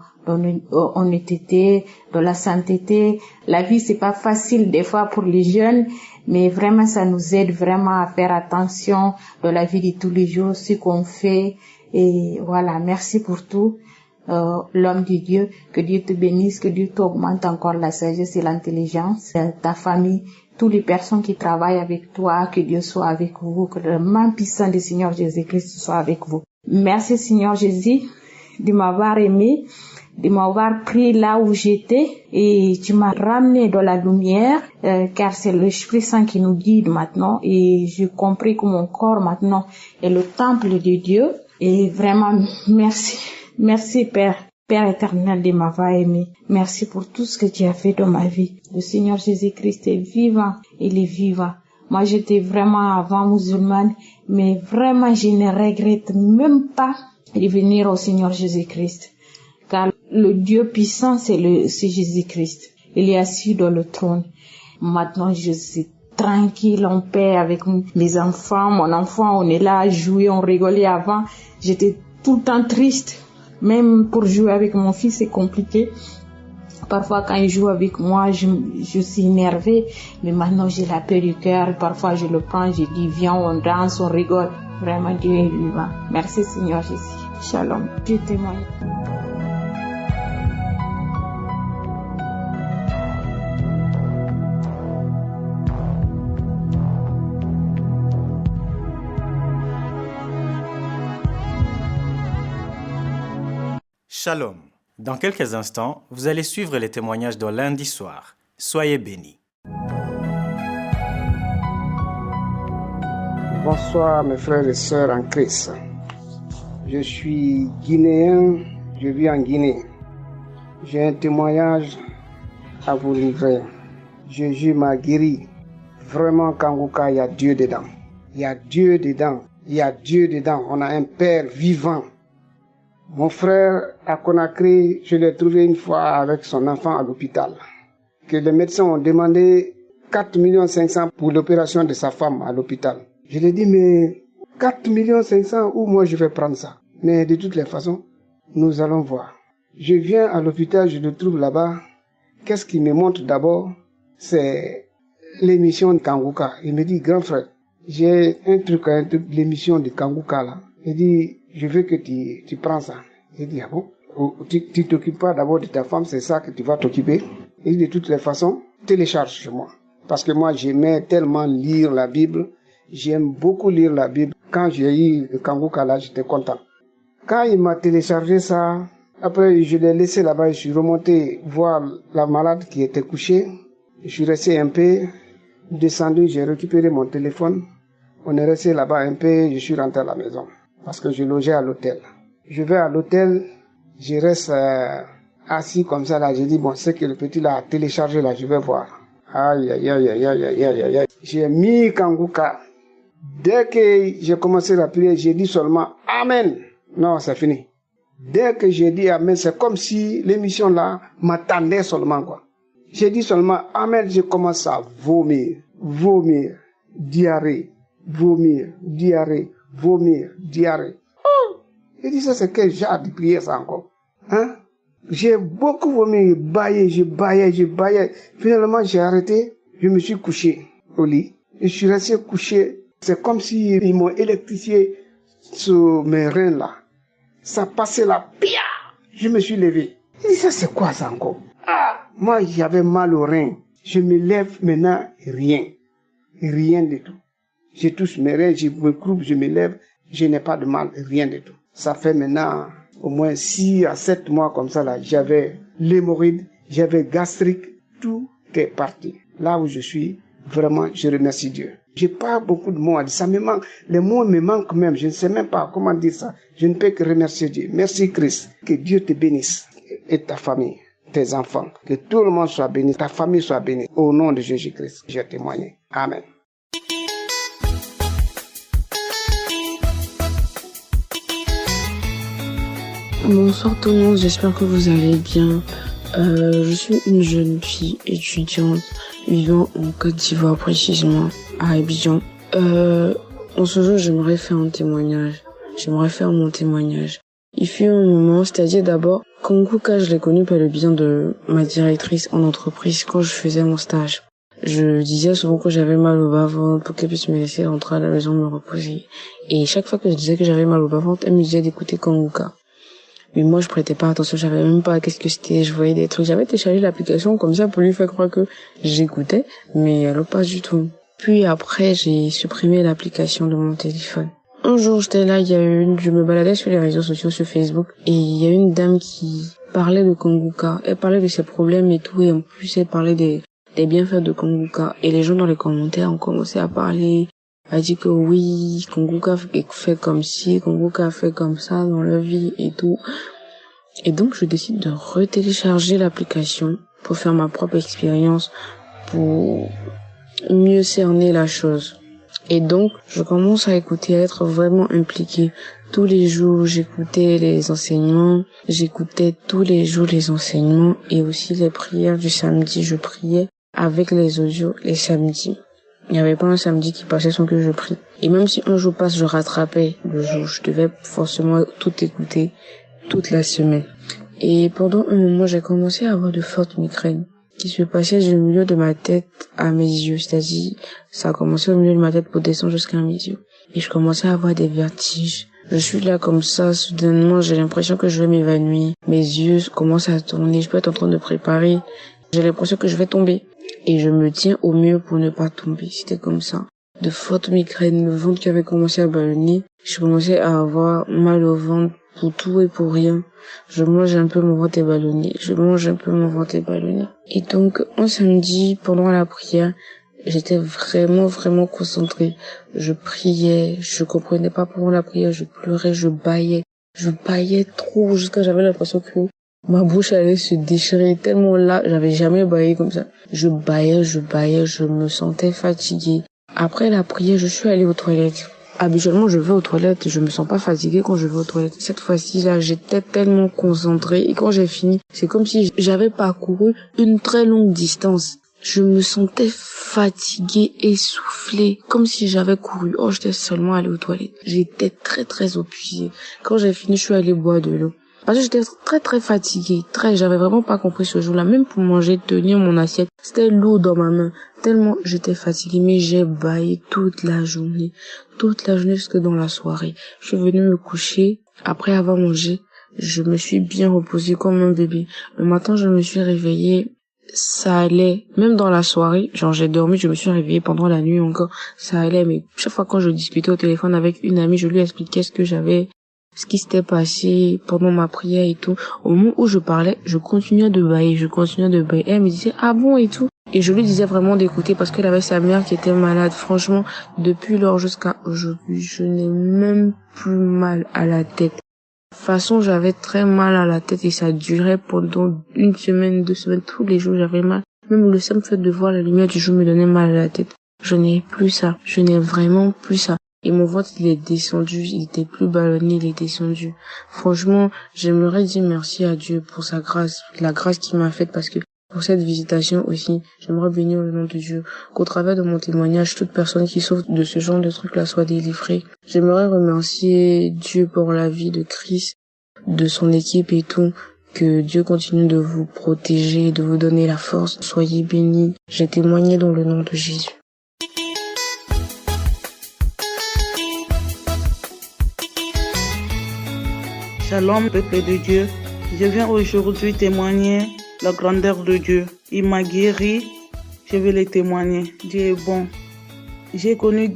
honnêteté, dans la sainteté. La vie, c'est pas facile des fois pour les jeunes, mais vraiment, ça nous aide vraiment à faire attention dans la vie de tous les jours, ce qu'on fait. Et voilà, merci pour tout. L'homme de Dieu, que Dieu te bénisse, que Dieu t'augmente encore la sagesse et l'intelligence, ta famille, toutes les personnes qui travaillent avec toi, que Dieu soit avec vous, que le main puissant du Seigneur Jésus-Christ soit avec vous. Merci Seigneur Jésus de m'avoir aimé, de m'avoir pris là où j'étais et tu m'as ramené dans la lumière, car c'est l'Esprit Saint qui nous guide maintenant et j'ai compris que mon corps maintenant est le temple de Dieu et vraiment merci Père éternel de m'avoir aimé. Merci pour tout ce que tu as fait dans ma vie. Le Seigneur Jésus-Christ est vivant, il est vivant. Moi, j'étais vraiment avant musulmane, mais vraiment, je ne regrette même pas de venir au Seigneur Jésus-Christ. Car le Dieu puissant, c'est Jésus-Christ. Il est assis dans le trône. Maintenant, je suis tranquille, en paix avec mes enfants. Mon enfant, on est là à jouer, on rigolait avant. J'étais tout le temps triste. Même pour jouer avec mon fils, c'est compliqué. Parfois, quand il joue avec moi, je suis énervée. Mais maintenant, j'ai la paix du cœur. Parfois, je le prends, je dis, viens, on danse, on rigole. Vraiment, Dieu est vivant. Merci, Seigneur Jésus. Shalom. Dieu témoigne. Shalom. Dans quelques instants, vous allez suivre les témoignages de lundi soir. Soyez bénis. Bonsoir mes frères et sœurs en Christ. Je suis guinéen, je vis en Guinée. J'ai un témoignage à vous livrer. Jésus m'a guéri. Vraiment, Kanguka, il y a Dieu dedans. Il y a Dieu dedans. Il y a Dieu dedans. On a un Père vivant. Mon frère à Conakry, je l'ai trouvé une fois avec son enfant à l'hôpital. Que les médecins ont demandé 4,5 millions pour l'opération de sa femme à l'hôpital. Je lui ai dit, mais 4,5 millions, où moi je vais prendre ça? Mais de toutes les façons, nous allons voir. Je viens à l'hôpital, je le trouve là-bas. Qu'est-ce qu'il me montre d'abord? C'est l'émission de Kanguka. Il me dit, grand frère, j'ai un truc, l'émission de Kanguka là. Il dit, je veux que tu prends ça. J'ai dit, ah bon? Tu t'occupes pas d'abord de ta femme, c'est ça que tu vas t'occuper. Et de toutes les façons, télécharge chez moi. Parce que moi, j'aimais tellement lire la Bible. J'aime beaucoup lire la Bible. Quand j'ai eu le Kanguka là, j'étais content. Quand il m'a téléchargé ça, après je l'ai laissé là-bas, je suis remonté voir la malade qui était couchée. Je suis resté un peu, descendu, j'ai récupéré mon téléphone. On est resté là-bas un peu, je suis rentré à la maison. Parce que je logeais à l'hôtel. Je vais à l'hôtel, je reste assis comme ça là, j'ai dit bon, c'est que le petit là a téléchargé là, je vais voir. Aïe, aïe, aïe, aïe, aïe, aïe, aïe, aïe. J'ai mis Kanguka. Dès que j'ai commencé la prière, j'ai dit seulement Amen. Non, c'est fini. Dès que j'ai dit Amen, c'est comme si l'émission là m'attendait seulement quoi. J'ai dit seulement Amen, je commence à vomir, diarrhée, vomir, diarrhée. Oh! J'ai dit ça, c'est quel genre de prière ça encore? Hein? J'ai beaucoup vomi, je baillais. Finalement, j'ai arrêté, je me suis couché au lit. Je suis resté couché. C'est comme si ils m'ont électrifié sur mes reins là. Ça passait là, pia! Je me suis levé. J'ai dit ça, c'est quoi ça encore? Ah! Moi, j'avais mal aux reins. Je me lève maintenant, rien du tout. Je touche mes reins, je me coupe, je me lève, je n'ai pas de mal, rien du tout. Ça fait maintenant au moins 6 à 7 mois comme ça là, j'avais l'hémorroïde, j'avais gastrique, tout est parti. Là où je suis, vraiment, je remercie Dieu. J'ai pas beaucoup de mots à dire, ça me manque, les mots me manquent même, je ne sais même pas comment dire ça. Je ne peux que remercier Dieu. Merci Christ, que Dieu te bénisse et ta famille, tes enfants, que tout le monde soit béni, ta famille soit bénie. Au nom de Jésus-Christ, je témoigne. Amen. Bonsoir tout le monde, j'espère que vous allez bien. Je suis une jeune fille étudiante vivant en Côte d'Ivoire, précisément à Abidjan. En ce jour, j'aimerais faire mon témoignage. Il fut un moment, c'est-à-dire d'abord, Kanguka, je l'ai connu par le biais de ma directrice en entreprise quand je faisais mon stage. Je disais souvent que j'avais mal au bas-ventre pour qu'elle puisse me laisser rentrer à la maison me reposer. Et chaque fois que je disais que j'avais mal au bas-ventre, elle me disait d'écouter Kanguka. Mais moi, je prêtais pas attention, je savais même pas qu'est-ce que c'était, je voyais des trucs. J'avais téléchargé l'application comme ça pour lui faire croire que j'écoutais, mais alors pas du tout. Puis après, j'ai supprimé l'application de mon téléphone. Un jour, j'étais là, je me baladais sur les réseaux sociaux, sur Facebook, et il y a une dame qui parlait de Kanguka. Elle parlait de ses problèmes et tout, et en plus, elle parlait des bienfaits de Kanguka. Et les gens dans les commentaires ont commencé à parler, a dit que oui, Kanguka fait comme ci, Kanguka fait comme ça dans leur vie et tout. Et donc, je décide de retélécharger l'application pour faire ma propre expérience, pour mieux cerner la chose. Et donc, je commence à écouter, à être vraiment impliquée. Tous les jours, j'écoutais tous les jours les enseignements et aussi les prières du samedi. Je priais avec les audios les samedis. Il n'y avait pas un samedi qui passait sans que je prie. Et même si un jour passe, je rattrapais le jour. Je devais forcément tout écouter toute la semaine. Et pendant un moment, j'ai commencé à avoir de fortes migraines qui se passaient du milieu de ma tête à mes yeux. C'est-à-dire, ça a commencé au milieu de ma tête pour descendre jusqu'à mes yeux. Et je commençais à avoir des vertiges. Je suis là comme ça, soudainement, j'ai l'impression que je vais m'évanouir. Mes yeux commencent à tourner, je peux être en train de préparer. J'ai l'impression que je vais tomber. Et je me tiens au mur pour ne pas tomber. C'était comme ça. De fortes migraines, le ventre qui avait commencé à ballonner. Je commençais à avoir mal au ventre pour tout et pour rien. Je mange un peu, mon ventre est ballonné. Et donc, un samedi, pendant la prière, j'étais vraiment concentrée. Je priais, je comprenais pas pendant la prière, je pleurais, je baillais. Je baillais trop jusqu'à j'avais l'impression que ma bouche allait se déchirer tellement là, j'avais jamais baillé comme ça. Je baillais, je me sentais fatiguée. Après la prière, je suis allée aux toilettes. Habituellement, je vais aux toilettes et je me sens pas fatiguée quand je vais aux toilettes. Cette fois-ci, là, j'étais tellement concentrée et quand j'ai fini, c'est comme si j'avais parcouru une très longue distance. Je me sentais fatiguée, essoufflée, comme si j'avais couru. Oh, j'étais seulement allée aux toilettes. J'étais très épuisée. Quand j'ai fini, je suis allée boire de l'eau. Parce que j'étais très fatiguée, j'avais vraiment pas compris ce jour-là, même pour manger, tenir mon assiette, c'était lourd dans ma main, tellement j'étais fatiguée, mais j'ai bâillé toute la journée jusque dans la soirée. Je suis venue me coucher, après avoir mangé, je me suis bien reposée comme un bébé. Le matin, je me suis réveillée, ça allait. Même dans la soirée, genre j'ai dormi, je me suis réveillée pendant la nuit encore, ça allait. Mais chaque fois quand je discutais au téléphone avec une amie, je lui expliquais ce qui s'était passé pendant ma prière et tout. Au moment où je parlais, je continuais de bailler. Et elle me disait, ah bon et tout. Et je lui disais vraiment d'écouter parce qu'elle avait sa mère qui était malade. Franchement, depuis lors jusqu'à aujourd'hui, je n'ai même plus mal à la tête. De toute façon, j'avais très mal à la tête et ça durait pendant 1 semaine, 2 semaines. Tous les jours, j'avais mal. Même le simple fait de voir la lumière du jour me donnait mal à la tête. Je n'ai plus ça. Je n'ai vraiment plus ça. Et mon ventre, il est descendu, il était plus ballonné, il est descendu. Franchement, j'aimerais dire merci à Dieu pour sa grâce, la grâce qu'il m'a faite, parce que pour cette visitation aussi, j'aimerais bénir le nom de Dieu, qu'au travers de mon témoignage, toute personne qui souffre de ce genre de truc-là soit délivrée. J'aimerais remercier Dieu pour la vie de Chris, de son équipe et tout. Que Dieu continue de vous protéger, de vous donner la force. Soyez bénis. J'ai témoigné dans le nom de Jésus. Shalom, peuple de Dieu. Je viens aujourd'hui témoigner la grandeur de Dieu. Il m'a guéri, je vais le témoigner. Dieu est bon. J'ai connu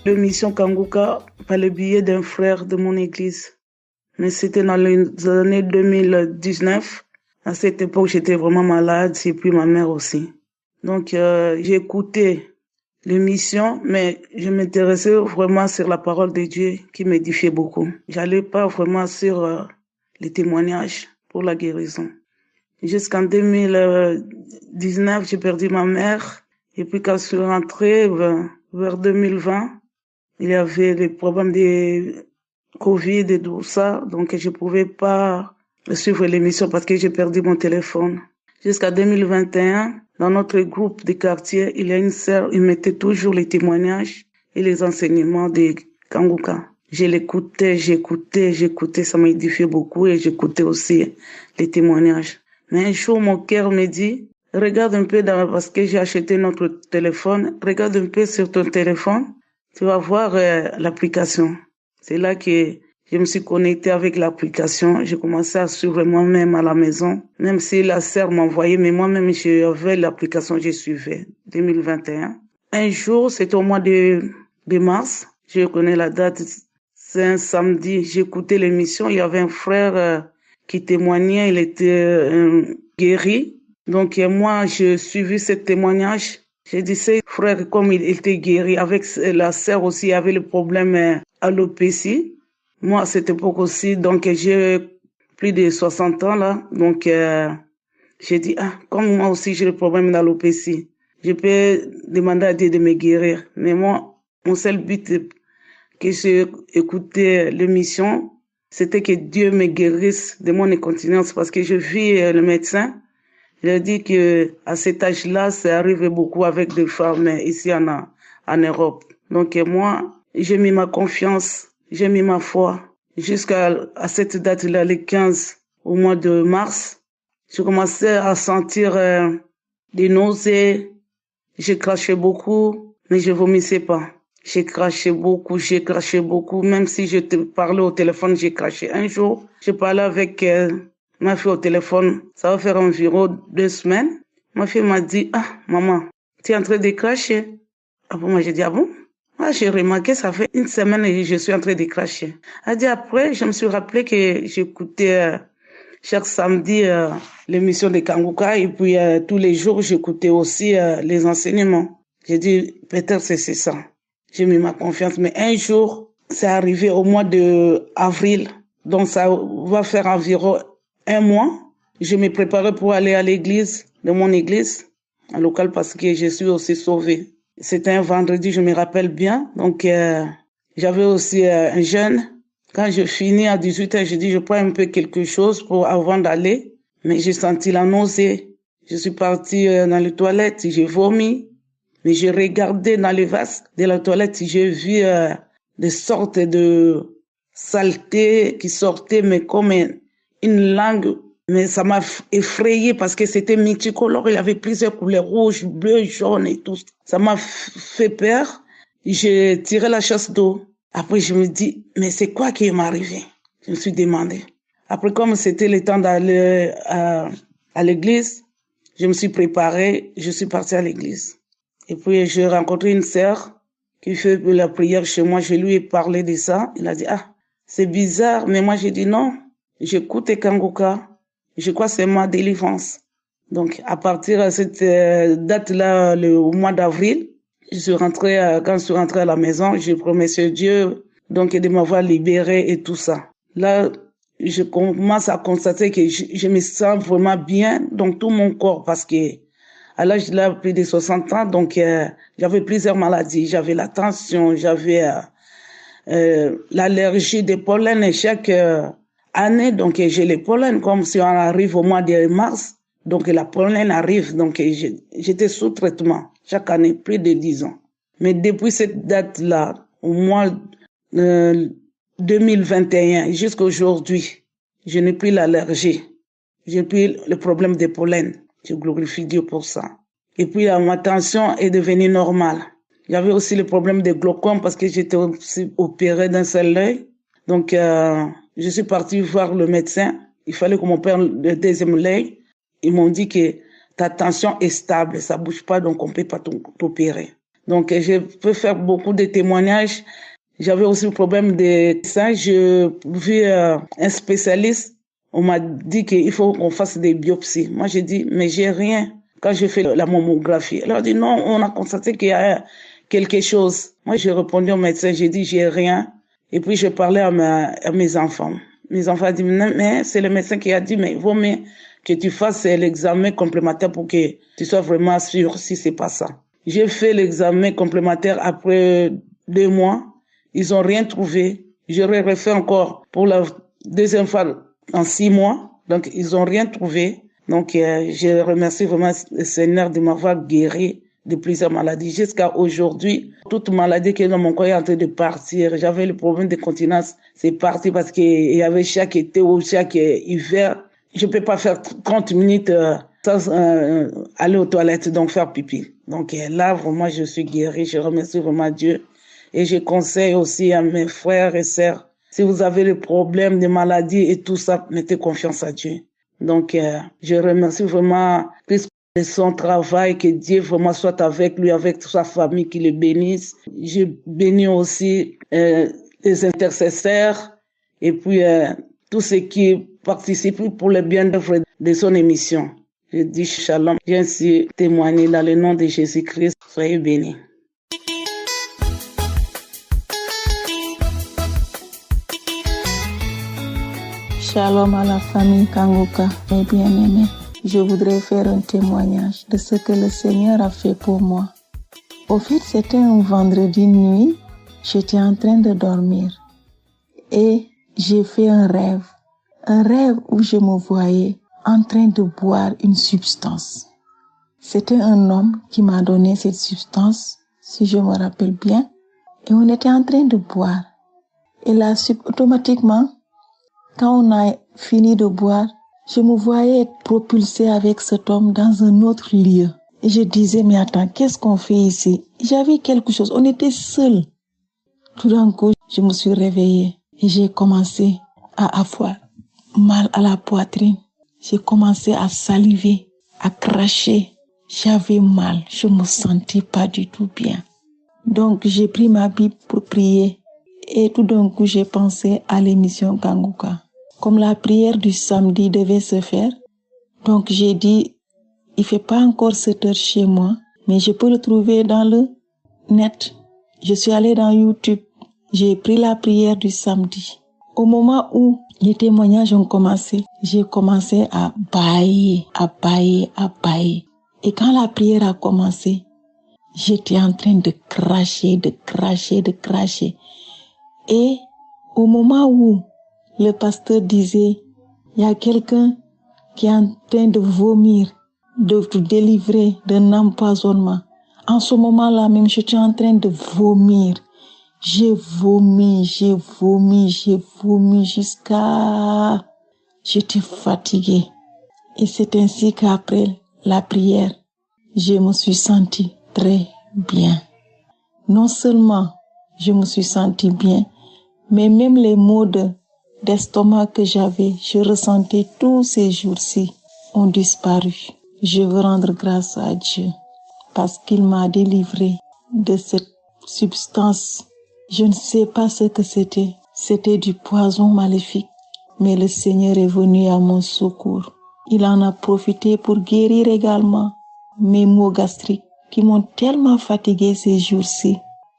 la mission Kanguka par le biais d'un frère de mon église. Mais c'était dans les années 2019. À cette époque, j'étais vraiment malade, et puis ma mère aussi. Donc, j'ai écouté l'émission, mais je m'intéressais vraiment sur la parole de Dieu qui m'édifiait beaucoup. J'allais pas vraiment sur les témoignages pour la guérison. Jusqu'en 2019, j'ai perdu ma mère. Et puis quand je suis rentrée vers 2020, il y avait les problèmes de Covid et tout ça. Donc je pouvais pas suivre l'émission parce que j'ai perdu mon téléphone. Jusqu'à 2021, dans notre groupe de quartier, il y a une sœur, il mettait toujours les témoignages et les enseignements de Kanguka. Je l'écoutais, j'écoutais, ça m'a édifié beaucoup et j'écoutais aussi les témoignages. Mais un jour, mon cœur me dit, regarde un peu parce que j'ai acheté notre téléphone, regarde un peu sur ton téléphone, tu vas voir l'application. C'est là que je me suis connectée avec l'application. J'ai commencé à suivre moi-même à la maison. Même si la sœur m'envoyait, mais moi-même, j'avais l'application, je suivais. 2021. Un jour, c'était au mois de mars. Je connais la date. C'est un samedi. J'écoutais l'émission. Il y avait un frère qui témoignait. Il était guéri. Donc, moi, je suivi ce témoignage. J'ai dit, c'est frère, comme il était guéri. Avec la sœur aussi, il y avait le problème alopécie. Moi, à cette époque aussi, donc j'ai plus de 60 ans là, donc j'ai dit, comme moi aussi j'ai le problème d'alopécie, je peux demander à Dieu de me guérir. Mais moi, mon seul but que j'ai écouté l'émission, c'était que Dieu me guérisse de mon incontinence, parce que je vis le médecin. Il a dit que à cet âge-là, ça arrive beaucoup avec des femmes ici en Europe. Donc moi, j'ai mis ma confiance. J'ai mis ma foi jusqu'à cette date-là, le 15 au mois de mars. Je commençais à sentir des nausées. J'ai craché beaucoup, mais je vomissais pas. J'ai craché beaucoup. Même si je te parlais au téléphone, j'ai craché. Un jour, je parlais avec ma fille au téléphone. Ça va faire environ 2 semaines. Ma fille m'a dit, maman, tu es en train de cracher. Ah bon, moi j'ai dit, ah bon? Moi, j'ai remarqué, ça fait 1 semaine et je suis en train de cracher. Elle dit après, je me suis rappelé que j'écoutais chaque samedi l'émission de Kanguka et puis tous les jours, j'écoutais aussi les enseignements. J'ai dit, peut-être c'est ça. J'ai mis ma confiance. Mais un jour, c'est arrivé au mois de avril. Donc, ça va faire environ 1 mois. Je me préparais pour aller à l'église, de mon église, à local, parce que je suis aussi sauvée. C'était un vendredi, je me rappelle bien. Donc, j'avais aussi un jeûne. Quand je finis à 18h, je dis, je prends un peu quelque chose avant d'aller. Mais j'ai senti la nausée. Je suis partie dans les toilettes, j'ai vomi. Mais j'ai regardé dans les vases de la toilette, j'ai vu des sortes de saletés qui sortaient, mais comme une langue. Mais ça m'a effrayée parce que c'était multicolore. Il y avait plusieurs couleurs, rouge, bleu, jaune et tout. Ça m'a fait peur. J'ai tiré la chasse d'eau. Après, je me dis, mais c'est quoi qui m'est arrivé? Je me suis demandé. Après, comme c'était le temps d'aller à l'église, je me suis préparée, je suis partie à l'église. Et puis, j'ai rencontré une sœur qui fait la prière chez moi. Je lui ai parlé de ça. Il a dit, ah, c'est bizarre. Mais moi, j'ai dit non. J'écoute Kangoka. Je crois que c'est ma délivrance. Donc, à partir de cette date-là, au mois d'avril, quand je suis rentrée à la maison, j'ai remercié Dieu, donc, de m'avoir libérée et tout ça. Là, je commence à constater que je me sens vraiment bien dans tout mon corps parce que, à l'âge de plus de 60 ans, donc, j'avais plusieurs maladies. J'avais la tension, j'avais, l'allergie des pollens et chaque, année, donc, j'ai les pollens comme si on arrive au mois de mars. Donc, la pollen arrive, donc j'étais sous traitement chaque année, plus de 10 ans. Mais depuis cette date-là, au mois 2021 jusqu'à aujourd'hui, je n'ai plus l'allergie. J'ai plus le problème des pollens. Je glorifie Dieu pour ça. Et puis, ma tension est devenue normale. J'avais aussi le problème de glaucome parce que j'étais aussi opérée d'un seul œil. Donc, je suis partie voir le médecin. Il fallait qu'on m'opère le deuxième œil. Ils m'ont dit que ta tension est stable, ça bouge pas, donc on peut pas t'opérer. Donc, je peux faire beaucoup de témoignages. J'avais aussi le problème de ça. J'ai vu un spécialiste. On m'a dit qu'il faut qu'on fasse des biopsies. Moi, j'ai dit, mais j'ai rien. Quand j'ai fait la mammographie, elle a dit non, on a constaté qu'il y a quelque chose. Moi, j'ai répondu au médecin, j'ai dit, j'ai rien. Et puis, je parlais à mes enfants. Mes enfants ont dit, non, mais c'est le médecin qui a dit, mais il vaut mieux que tu fasses l'examen complémentaire pour que tu sois vraiment sûr si c'est pas ça. J'ai fait l'examen complémentaire après 2 mois. Ils ont rien trouvé. J'aurais refait encore pour la deuxième fois en 6 mois. Donc, ils ont rien trouvé. Donc, je remercie vraiment le Seigneur de m'avoir guéri de plusieurs maladies. Jusqu'à aujourd'hui, toute maladie qui est dans mon corps est en train de partir. J'avais le problème de continence. C'est parti parce qu'il y avait chaque été ou chaque hiver. Je peux pas faire 30 minutes sans aller aux toilettes, donc faire pipi. Donc là, vraiment, je suis guérie. Je remercie vraiment Dieu. Et je conseille aussi à mes frères et sœurs, si vous avez le problème de maladie et tout ça, mettez confiance à Dieu. Donc, je remercie vraiment Christ de son travail, que Dieu vraiment soit avec lui, avec toute sa famille, qu'il le bénisse. Je bénis aussi les intercesseurs et puis tous ceux qui participent pour le bien-être de son émission. Je dis shalom. J'ai ainsi témoigné dans le nom de Jésus-Christ. Soyez bénis. Shalom à la famille Kangoka, mes bien-aimés. Je voudrais faire un témoignage de ce que le Seigneur a fait pour moi. Au fait, c'était un vendredi nuit, j'étais en train de dormir et j'ai fait un rêve où je me voyais en train de boire une substance. C'était un homme qui m'a donné cette substance, si je me rappelle bien, et on était en train de boire. Et là, automatiquement, quand on a fini de boire, je me voyais être propulsée avec cet homme dans un autre lieu. Et je disais, mais attends, qu'est-ce qu'on fait ici? J'avais quelque chose, on était seuls. Tout d'un coup, je me suis réveillée et j'ai commencé à avoir mal à la poitrine. J'ai commencé à saliver, à cracher. J'avais mal, je me sentais pas du tout bien. Donc, j'ai pris ma Bible pour prier. Et tout d'un coup, j'ai pensé à l'émission Kangoka. Comme la prière du samedi devait se faire, donc j'ai dit, il fait pas encore 7 heures chez moi, mais je peux le trouver dans le net. Je suis allée dans YouTube, j'ai pris la prière du samedi. Au moment où les témoignages ont commencé, j'ai commencé à bâiller. Et quand la prière a commencé, j'étais en train de cracher. Et au moment où le pasteur disait, il y a quelqu'un qui est en train de vomir, de te délivrer d'un empoisonnement. En ce moment-là même, j'étais en train de vomir. J'ai vomi jusqu'à... J'étais fatiguée. Et c'est ainsi qu'après la prière, je me suis sentie très bien. Non seulement je me suis sentie bien, mais même les maux de d'estomac que j'avais, je ressentais tous ces jours-ci, ont disparu. Je veux rendre grâce à Dieu parce qu'il m'a délivré de cette substance. Je ne sais pas ce que c'était. C'était du poison maléfique. Mais le Seigneur est venu à mon secours. Il en a profité pour guérir également mes maux gastriques qui m'ont tellement fatigué ces jours-ci.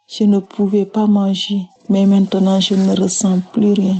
Je ne pouvais pas manger, mais maintenant je ne ressens plus rien.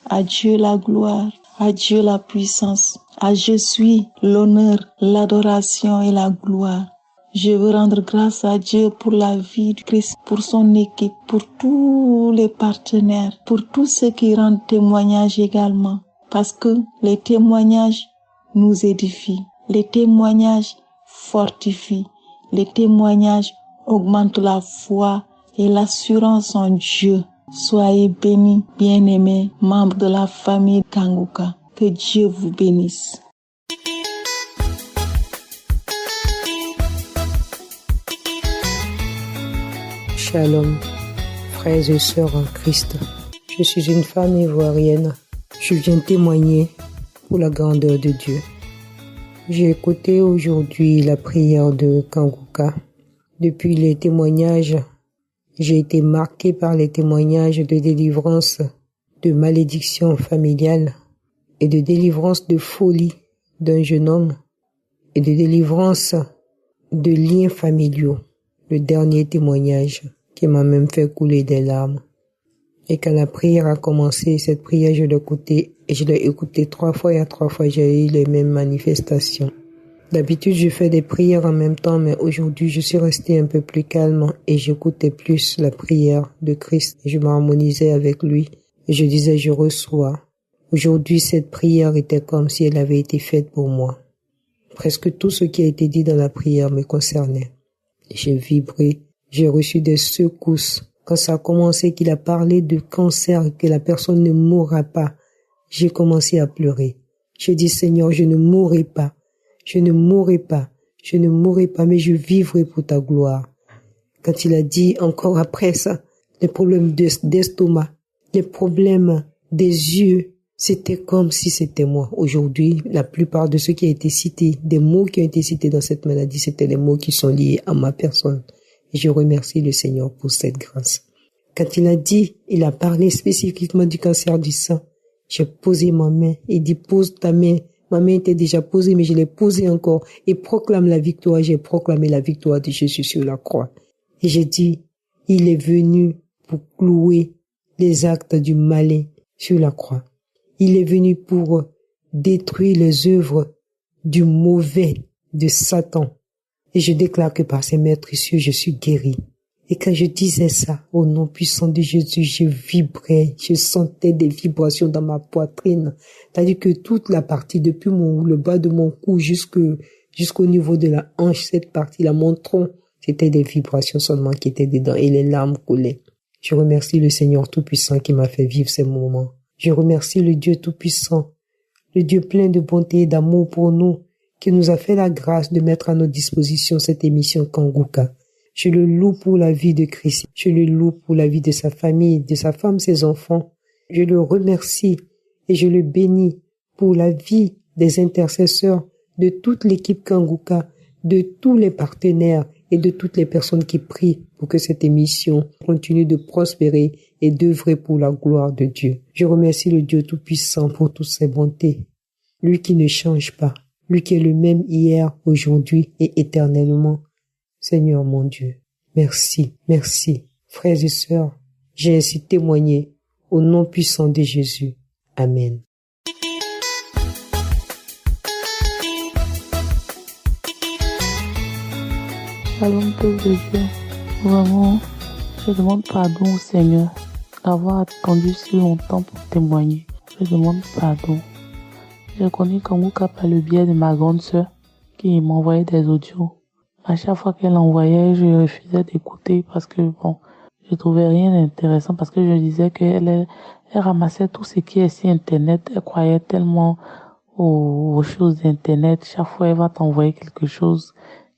À Dieu la gloire, à Dieu la puissance, à Jésus l'honneur, l'adoration et la gloire. Je veux rendre grâce à Dieu pour la vie de Christ, pour son équipe, pour tous les partenaires, pour tous ceux qui rendent témoignage également. Parce que les témoignages nous édifient, les témoignages fortifient, les témoignages augmentent la foi et l'assurance en Dieu. Soyez bénis, bien-aimés, membres de la famille Kanguka. Que Dieu vous bénisse. Shalom, frères et sœurs en Christ. Je suis une femme ivoirienne. Je viens témoigner pour la grandeur de Dieu. J'ai écouté aujourd'hui la prière de Kanguka. Depuis les témoignages, j'ai été marqué par les témoignages de délivrance de malédiction familiale et de délivrance de folie d'un jeune homme et de délivrance de liens familiaux. Le dernier témoignage qui m'a même fait couler des larmes. Et quand la prière a commencé, cette prière, je l'ai écoutée 3 fois et à 3 fois, j'ai eu les mêmes manifestations. D'habitude, je fais des prières en même temps, mais aujourd'hui, je suis resté un peu plus calme et j'écoutais plus la prière de Christ. Je m'harmonisais avec lui et je disais, je reçois. Aujourd'hui, cette prière était comme si elle avait été faite pour moi. Presque tout ce qui a été dit dans la prière me concernait. J'ai vibré, j'ai reçu des secousses. Quand ça a commencé, qu'il a parlé de cancer, que la personne ne mourra pas, j'ai commencé à pleurer. J'ai dit, Seigneur, je ne mourrai pas. Je ne mourrai pas. Je ne mourrai pas, mais je vivrai pour ta gloire. Quand il a dit encore après ça, les problèmes d'estomac, les problèmes des yeux, c'était comme si c'était moi. Aujourd'hui, la plupart de ceux qui ont été cités, des mots qui ont été cités dans cette maladie, c'était les mots qui sont liés à ma personne. Et je remercie le Seigneur pour cette grâce. Quand il a parlé spécifiquement du cancer du sang, j'ai posé ma main. Il dit, pose ta main. Ma main était déjà posée, mais je l'ai posée encore. Et proclame la victoire. J'ai proclamé la victoire de Jésus sur la croix. Et j'ai dit, il est venu pour clouer les actes du malin sur la croix. Il est venu pour détruire les œuvres du mauvais de Satan. Et je déclare que par ses meurtrissures, je suis guéri. Et quand je disais ça, au nom puissant de Jésus, je vibrais, je sentais des vibrations dans ma poitrine. C'est-à-dire que toute la partie, depuis le bas de mon cou jusqu'au niveau de la hanche, cette partie-là, mon tronc, c'était des vibrations seulement qui étaient dedans et les larmes coulaient. Je remercie le Seigneur Tout-Puissant qui m'a fait vivre ces moments. Je remercie le Dieu Tout-Puissant, le Dieu plein de bonté et d'amour pour nous, qui nous a fait la grâce de mettre à notre disposition cette émission Kanguka. Je le loue pour la vie de Christ. Je le loue pour la vie de sa famille, de sa femme, ses enfants. Je le remercie et je le bénis pour la vie des intercesseurs, de toute l'équipe Kanguka, de tous les partenaires et de toutes les personnes qui prient pour que cette émission continue de prospérer et d'œuvrer pour la gloire de Dieu. Je remercie le Dieu Tout-Puissant pour toutes ses bontés. Lui qui ne change pas, lui qui est le même hier, aujourd'hui et éternellement. Seigneur mon Dieu, merci, merci. Frères et sœurs, j'ai ainsi témoigné au nom puissant de Jésus. Amen. Shalom, peuple de Dieu. Vraiment, je demande pardon au Seigneur d'avoir attendu si longtemps pour témoigner. Je demande pardon. Je connais Kanguka par le biais de ma grande sœur qui m'envoyait des audios. À chaque fois qu'elle envoyait, je refusais d'écouter parce que je trouvais rien d'intéressant parce que je disais qu'elle ramassait tout ce qui est sur Internet. Elle croyait tellement aux choses d'Internet. Chaque fois, elle va t'envoyer quelque chose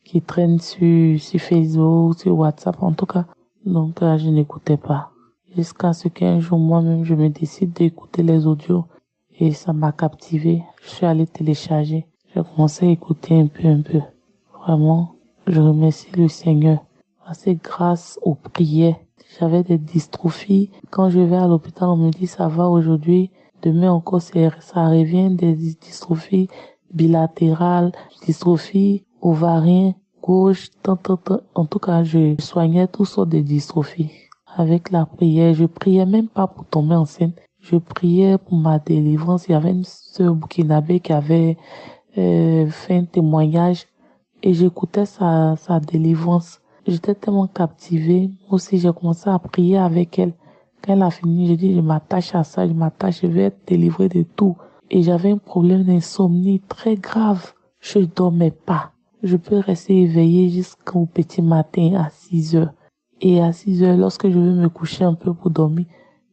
qui traîne sur Facebook, sur WhatsApp en tout cas. Donc, je n'écoutais pas. Jusqu'à ce qu'un jour, moi-même, je me décide d'écouter les audios et ça m'a captivé. Je suis allée télécharger. J'ai commencé à écouter un peu. Vraiment, je remercie le Seigneur. Parce que grâce aux prières, j'avais des dystrophies. Quand je vais à l'hôpital, on me dit ça va aujourd'hui. Demain encore, ça revient, des dystrophies bilatérales, dystrophies ovariennes, gauche, En tout cas, je soignais toutes sortes de dystrophies. Avec la prière, je priais même pas pour tomber enceinte. Je priais pour ma délivrance. Il y avait une sœur burkinabé qui avait fait un témoignage et j'écoutais sa délivrance. J'étais tellement captivée. Moi aussi, j'ai commencé à prier avec elle. Quand elle a fini, j'ai dit, je m'attache à ça, je vais être délivrée de tout. Et j'avais un problème d'insomnie très grave. Je dormais pas. Je peux rester éveillée jusqu'au petit matin à 6 heures. Et à 6 heures, lorsque je veux me coucher un peu pour dormir,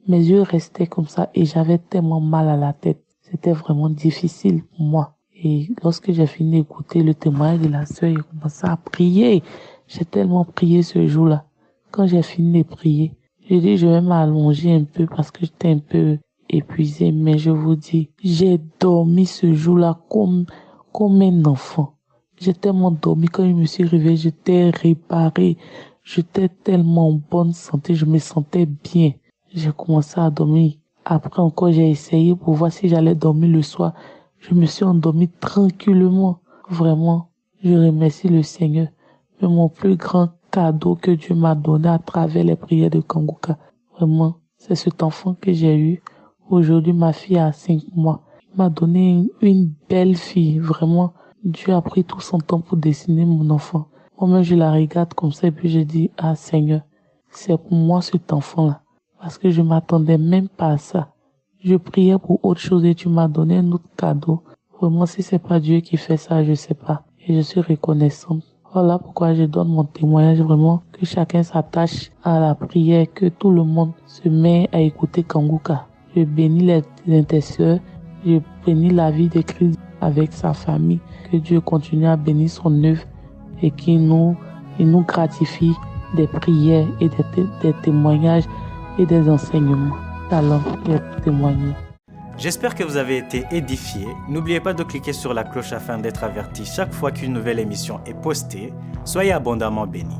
mes yeux restaient comme ça et j'avais tellement mal à la tête. C'était vraiment difficile pour moi. Et lorsque j'ai fini d'écouter le témoignage de la sœur, j'ai commencé à prier. J'ai tellement prié ce jour-là. Quand j'ai fini de prier, j'ai dit je vais m'allonger un peu parce que j'étais un peu épuisée. Mais je vous dis, j'ai dormi ce jour-là comme un enfant. J'ai tellement dormi. Quand je me suis réveillée, j'étais réparée. J'étais tellement en bonne santé. Je me sentais bien. J'ai commencé à dormir. Après encore, j'ai essayé pour voir si j'allais dormir le soir. Je me suis endormie tranquillement. Vraiment, je remercie le Seigneur. Mais mon plus grand cadeau que Dieu m'a donné à travers les prières de Kanguka, vraiment, c'est cet enfant que j'ai eu. Aujourd'hui, ma fille a 5 mois. Il m'a donné une belle fille. Vraiment, Dieu a pris tout son temps pour dessiner mon enfant. Moi-même, je la regarde comme ça et puis je dis, ah Seigneur, c'est pour moi cet enfant-là. Parce que je m'attendais même pas à ça. Je priais pour autre chose et tu m'as donné un autre cadeau. Vraiment, si c'est pas Dieu qui fait ça, je sais pas. Et je suis reconnaissante. Voilà pourquoi je donne mon témoignage vraiment, que chacun s'attache à la prière, que tout le monde se met à écouter Kanguka. Je bénis les intercesseurs, je bénis la vie de Christ avec sa famille, que Dieu continue à bénir son œuvre et qu'il nous gratifie des prières et des témoignages et des enseignements. Alors, pour témoigner. J'espère que vous avez été édifiés. N'oubliez pas de cliquer sur la cloche afin d'être averti chaque fois qu'une nouvelle émission est postée. Soyez abondamment bénis.